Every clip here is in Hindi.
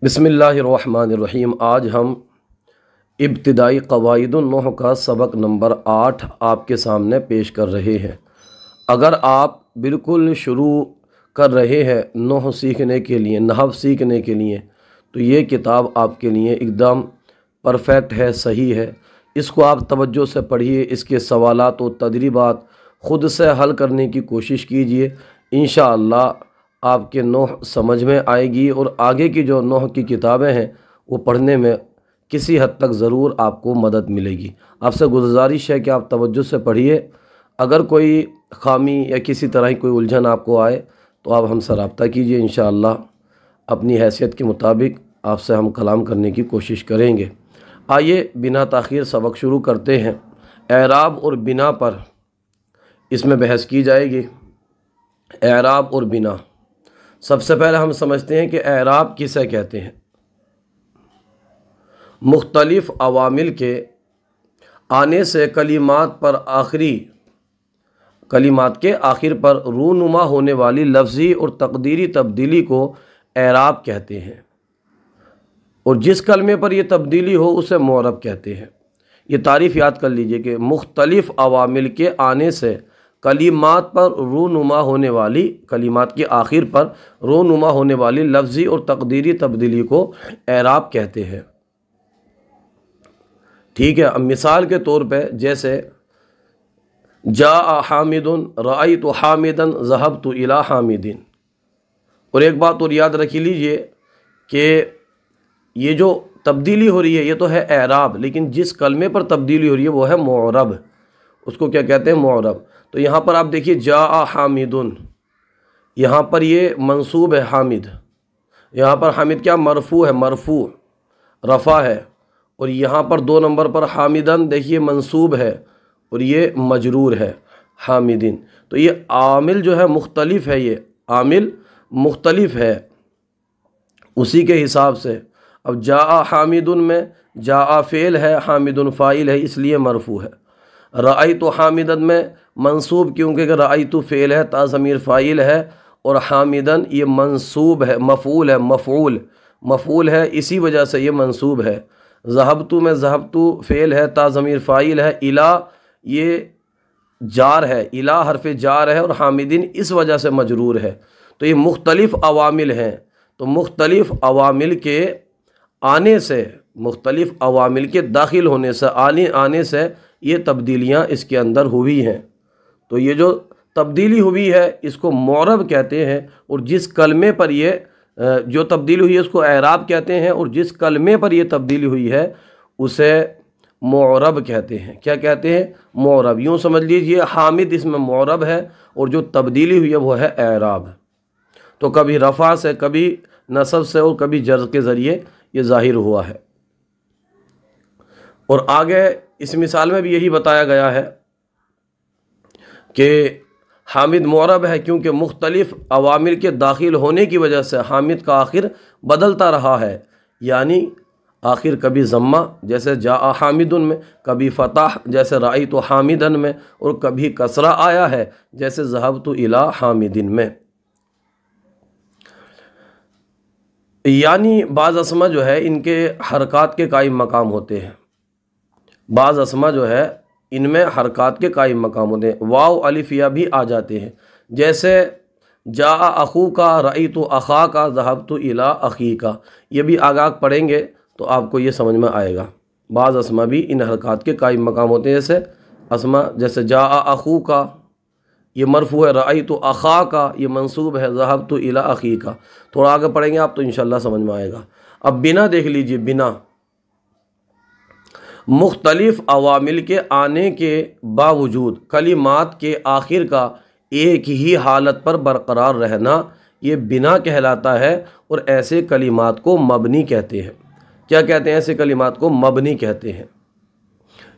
बिस्मिल्लाहिर्रहमानिर्रहीम। आज हम इब्तिदाई क़वाइदुन-नहव का सबक नंबर 8 आपके सामने पेश कर रहे हैं। अगर आप बिल्कुल शुरू कर रहे हैं नहव सीखने के लिए, नहव सीखने के लिए, तो ये किताब आपके लिए एकदम परफेक्ट है, सही है। इसको आप तवज्जो से पढ़िए, इसके सवालात व तदरीबात ख़ुद से हल करने की कोशिश कीजिए। इंशाअल्लाह आपके नहव समझ में आएगी और आगे की जो नहव की किताबें हैं वो पढ़ने में किसी हद तक ज़रूर आपको मदद मिलेगी। आपसे गुजारिश है कि आप तवज्जो से पढ़िए। अगर कोई ख़ामी या किसी तरह की कोई उलझन आपको आए तो आप हमसे रब्ता कीजिए। इंशाअल्लाह अपनी हैसियत के मुताबिक आपसे हम कलाम करने की कोशिश करेंगे। आइए बिना ताख़ीर सबक शुरू करते हैं। एराब और बिना पर इसमें बहस की जाएगी। एराब और बिना, सबसे पहले हम समझते हैं कि एराब किसे कहते हैं। मुख्तलिफ अवामिल के आने से कलिमात के आखिर पर रूनुमा होने वाली लफ्ज़ी और तकदीरी तब्दीली को एराब कहते हैं, और जिस कलमे पर यह तब्दीली हो उसे मुअरब कहते हैं। ये तारीफ़ याद कर लीजिए कि मुख्तलिफ अवामिल के आने से कलिमात पर रूनुमा होने वाली, कलिमात के आखिर पर रूनुमा होने वाली लफ्ज़ी और तकदीरी तब्दीली को एराब कहते हैं। ठीक है। अब मिसाल के तौर पे जैसे जा हामिदुन रअयतु हामिदन ज़हबतु इला हामिदिन। और एक बात और याद रख लीजिए कि ये जो तब्दीली हो रही है ये तो है एराब, लेकिन जिस कलमे पर तब्दीली हो रही है वो है मुअरब। उसको क्या कहते हैं? मुअरब। तो यहाँ पर आप देखिए जा हामिदुन, यहाँ पर ये मंसूब है हामिद, यहाँ पर हामिद क्या मरफू है, मरफू रफ़ा है। और यहाँ पर 2 नंबर पर हामिदन देखिए मंसूब है और ये मजरूर है हामिदिन। तो ये आमिल जो है मुख्तलिफ है, ये आमिल मुख्तलिफ है। उसी के हिसाब से अब जा हामिदुन में जा फ़ेल है, हामिदुन फ़ाइल है, इसलिए मरफू है। रअयतु हामिदन में मंसूब क्योंकि रअयतु फ़ेल है, ता ज़मीर फ़ाइल है, और हामिदन ये मंसूब है, मफ़ूल है, मफ़ूल है, इसी वजह से ये मंसूब है। ज़हबतु में ज़हबतु फ़ेल है, ता ज़मीर फ़ाइल है, इला ये जार है, इला हरफ़ जार है, और हामिदिन इस वजह से मजरूर है। तो ये मुख्तलिफ़ अवामिल हैं। तो मुख्तलिफ़ अवामिल के आने से, मुख्तलिफ़ अवामिल के दाखिल होने से, आने से ये तब्दीलियाँ इसके अंदर हुई हैं। तो ये जो तब्दीली हुई है इसको मुअरब कहते हैं, और जिस कलमे पर ये जो तब्दीली हुई है उसको एराब कहते हैं, और जिस कलमे पर ये तब्दीली हुई है उसे मुअरब कहते हैं। क्या कहते हैं? मुअरब। यूँ समझ लीजिए हामिद इसमें मुअरब है और जो तब्दीली हुई है वो है एराब। तो कभी रफ़ा से, कभी नसब से और कभी जर के ज़रिए ये ज़ाहिर हुआ है। और आगे इस मिसाल में भी यही बताया गया है कि हामिद मुअरब है क्योंकि मुख्तलिफ़ अवामिल के दाखिल होने की वजह से हामिद का आखिर बदलता रहा है। यानी आखिर कभी ज़म्मा जैसे जा हामिदुन में, कभी फ़तह जैसे रअयतु हामिदन में, और कभी कसरा आया है जैसे ज़हबतु इला हामिदिन में। यानी बाज़ अस्मा जो है इनके हरकात के कायम मकाम होते हैं, बाज़ अस्मा जो है इनमें हरकात के कायम मकाम होते हैं। वाव अलिफ या भी आ जाते हैं, जैसे जा अखू का रअयतु अखा का ज़हबतु इला अखी का। ये भी आगे पढ़ेंगे तो आपको ये समझ में आएगा। बाज़ अस्मा भी इन हरकात के कायम मकाम होते हैं। जैसे अस्मा जैसे जा अखू का ये मरफू है, रअयतु अखा का ये मंसूब है, ज़हबतु इला अखी का। थोड़ा आगे पढ़ेंगे आप तो इंशाअल्लाह समझ में आएगा। अब बिना देख लीजिए। बिना मुख्तलिफ़ अवामिल के आने के बावजूद कलिमात के आखिर का एक ही हालत पर बरकरार रहना ये बिना कहलाता है, और ऐसे कलिमात को मबनी कहते हैं। क्या कहते हैं? ऐसे कलिमात को मबनी कहते हैं।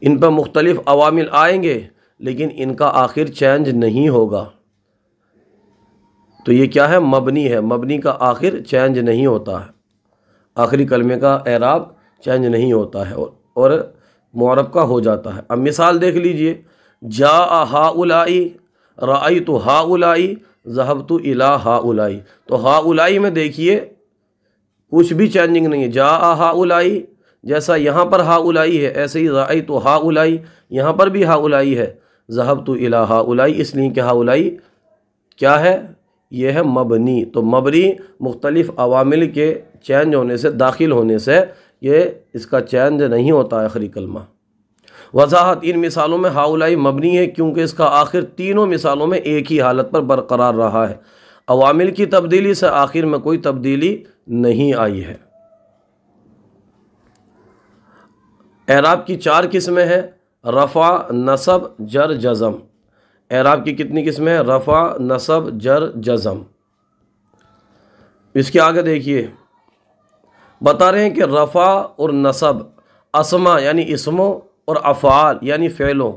इन पर मुख्तलिफ़ अवामिल आएंगे लेकिन इनका आखिर चेंज नहीं होगा। तो ये क्या है? मबनी है। मबनी का आखिर चेंज नहीं होता है, आखिरी कलमे का एराब चेंज नहीं होता है और मुअरब का हो जाता है। अब मिसाल देख लीजिए। जा हाउलाई रअयतु हाउलाई ज़हबतु इला हाउलाई। तो हाउलाई में देखिए कुछ भी चेंजिंग नहीं है। जा हाउलाई, जैसा यहाँ पर हाउलाई है ऐसे ही राई तो हाउलाई, यहाँ पर भी हाउलाई है। ज़हब तो इला हाउलाई, इसलिए कि हाउलाई क्या है, ये है मबनी। तो मबनी मुख्तलिफ अवामिल के चेंज होने से, दाखिल होने से ये इसका चेंज नहीं होता है आखिरी कलमा। वजाहत, इन मिसालों में हाउलाई मबनी है क्योंकि इसका आखिर तीनों मिसालों में एक ही हालत पर बरकरार रहा है। अवामिल की तब्दीली से आखिर में कोई तब्दीली नहीं आई है। एराब की 4 किस्में हैं, रफ़ा, नसब, जर, जज़म। एराब की कितनी किस्में हैं? रफ़ा, नसब, जर, जज़म। इसके आगे देखिए, बता रहे हैं कि रफ़ा और नसब अस्मा यानी इसमों और अफ़ाल यानी फ़ेलों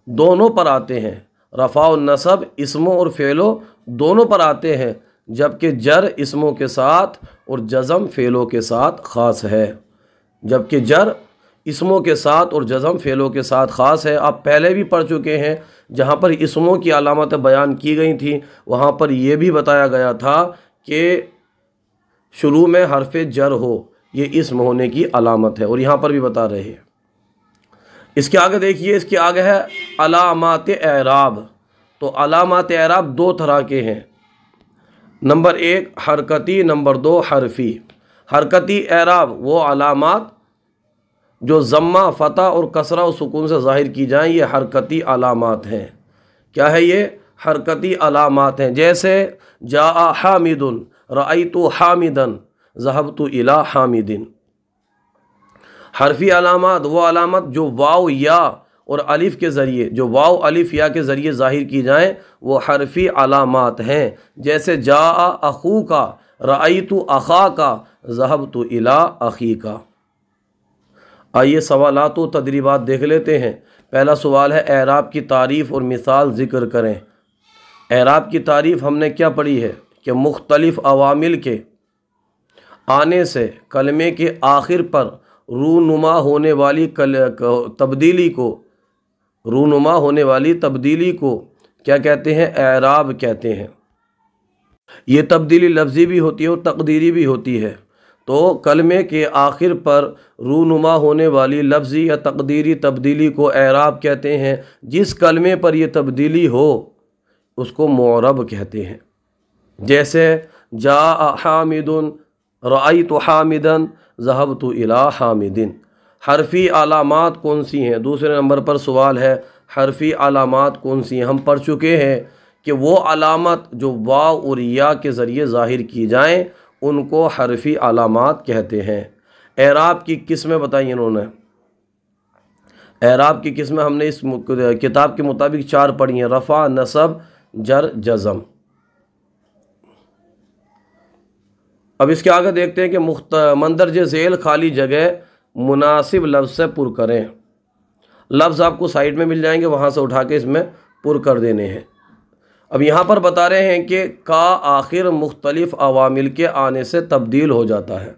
दोनों पर आते हैं। रफ़ा और नसब इसमों और फ़ेलों दोनों पर आते हैं, जबकि जर इसमों के साथ और जज़म फ़ेलों के साथ ख़ास है। जबकि जर इसमों के साथ और जज़म फ़ेलों के साथ ख़ास है। आप पहले भी पढ़ चुके हैं, जहाँ पर इसमों की अलामतें बयान की गई थी वहाँ पर यह भी बताया गया था कि शुरू में हरफ जर हो, ये इसम होने की अलामत है, और यहाँ पर भी बता रहे हैं। इसके आगे देखिए, इसके आगे है अलामात एराब। तो अलामात एराब 2 तरह के हैं, नंबर 1 हरकती, नंबर 2 हरफी। हरकती एराब वो अलामात जो ज़म्मा, फ़तह और कसरा और सुकून से ज़ाहिर की जाएं, ये हरकती अलामात हैं। क्या है ये? हरकती अलामात हैं। जैसे जा हामिदुन, रअयतु हामिदन, ज़हबतु इला हामिदिन। हरफी अलामात वो अलामत जो वाव या और अलिफ के ज़रिए, जो वाव अलिफ या के ज़रिए ज़ाहिर की जाएं, वो हरफी अलामात हैं। जैसे जा अखू का, रअयतु अखा का, ज़हबतु इला अखी का। आइए सवालात व तदरीबात देख लेते हैं। पहला सवाल है, एराब की तारीफ़ और मिसाल ज़िक्र करें। एराब की तारीफ़ हमने क्या पढ़ी है कि मुख्तलिफ़ अवामिल के आने से कलमे के आखिर पर रूनुमा होने वाली तब्दीली को, रूनुमा होने वाली तब्दीली को क्या कहते हैं? एराब कहते हैं। ये तब्दीली लफ्ज़ी भी होती है और तकदीरी भी होती है। तो कलमे के आखिर पर रूनुमा होने वाली लफ्ज़ी या तकदीरी तब्दीली को एराब कहते हैं। जिस कलमे पर यह तब्दीली हो उसको मुअरब कहते हैं। जैसे जा हामिदुन, रअयतु हामिदन, ज़हबतु इला हामिदिन। हरफी अलामात कौन सी हैं? दूसरे नंबर पर सवाल है, हरफी अलामात कौन सी हैं? हम पढ़ चुके हैं कि वो अलामत जो वाव और या के ज़रिए ज़ाहिर की जाएं उनको हरफी अलामात कहते हैं। एराब की किस्में बताई इन्होंने। एराब की किस्में हमने इस किताब के मुताबिक 4 पढ़ी हैं, रफ़ा, नसब, जर, जज़म। अब इसके आगे देखते हैं कि मंदरजे ज़ेल खाली जगह मुनासिब लफ्ज़ से पुर करें। लफ्ज़ आपको साइड में मिल जाएंगे, वहाँ से उठा के इसमें पुर कर देने हैं। अब यहाँ पर बता रहे हैं कि का आखिर मुख्तलिफ़ अवामिल के आने से तब्दील हो जाता है।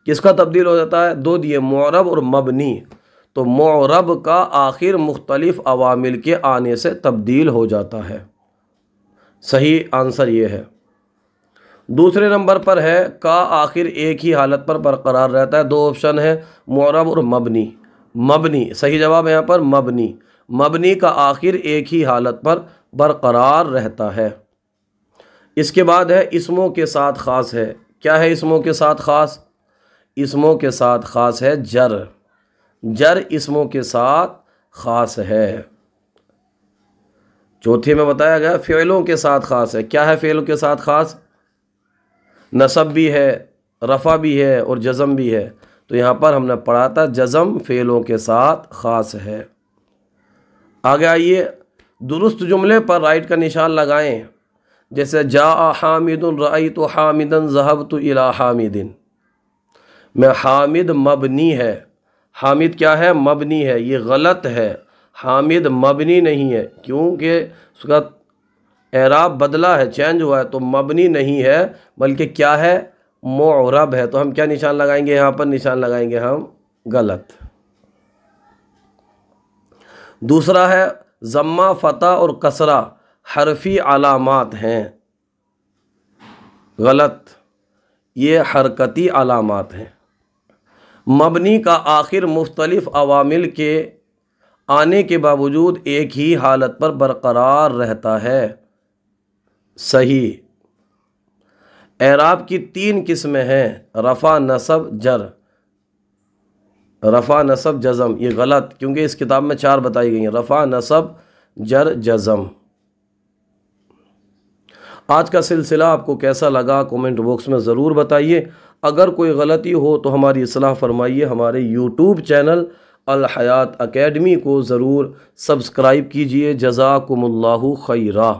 किसका तब्दील हो जाता है? 2 दिए, मुअरब और मबनी। तो मुअरब का आखिर मुख्तलिफ़ अवामिल के आने से तब्दील हो जाता है। सही आंसर ये है। दूसरे नंबर पर है का आखिर एक ही हालत पर बरकरार रहता है। 2 ऑप्शन है, मुअरब और मबनी। मबनी सही जवाब है यहाँ पर, मबनी। मबनी का आखिर एक ही हालत पर बरकरार रहता है। इसके बाद है इसमों के साथ ख़ास है। क्या है इसमों के साथ ख़ास? इसमों के साथ ख़ास है जर। जर इसमों के साथ ख़ास है। चौथे में बताया गया फ़ेलों के साथ ख़ास है। क्या है फ़ेलों के साथ ख़ास? नसब भी है, रफ़ा भी है और जज़म भी है। तो यहाँ पर हमने पढ़ा था जज़म फ़ेलों के साथ ख़ास है। आगे आइए, दुरुस्त जुमले पर राइट का निशान लगाएं। जैसे जा हामिदुन, रअयतु हामिदन, ज़हबतु इला हामिदिन। में हामिद मबनी है। हामिद क्या है? मबनी है। ये गलत है, हामिद मबनी नहीं है, क्योंकि उसका एराब बदला है, चेंज हुआ है। तो मबनी नहीं है, बल्कि क्या है? मुअरब है। तो हम क्या निशान लगाएंगे? यहाँ पर निशान लगाएंगे हम गलत। दूसरा है ज़म्मा, फ़तह और कसरा हरफी अलामात हैं। गलत। ये हरकती अलामात हैं। मबनी का आखिर मुख्तलिफ अवामिल के आने के बावजूद एक ही हालत पर बरकरार रहता है। सही। एराब की 3 किस्में हैं, रफ़ा, नसब, जर। रफ़ा, नसब, जज़म, ये गलत, क्योंकि इस किताब में 4 बताई गई हैं, रफ़ा, नसब, जर, जज़म। आज का सिलसिला आपको कैसा लगा कमेंट बॉक्स में ज़रूर बताइए। अगर कोई गलती हो तो हमारी इस्लाह फरमाइए। हमारे यूट्यूब चैनल अल हयात अकेडमी को ज़रूर सब्सक्राइब कीजिए। जज़ाकुमुल्लाहु खैरा।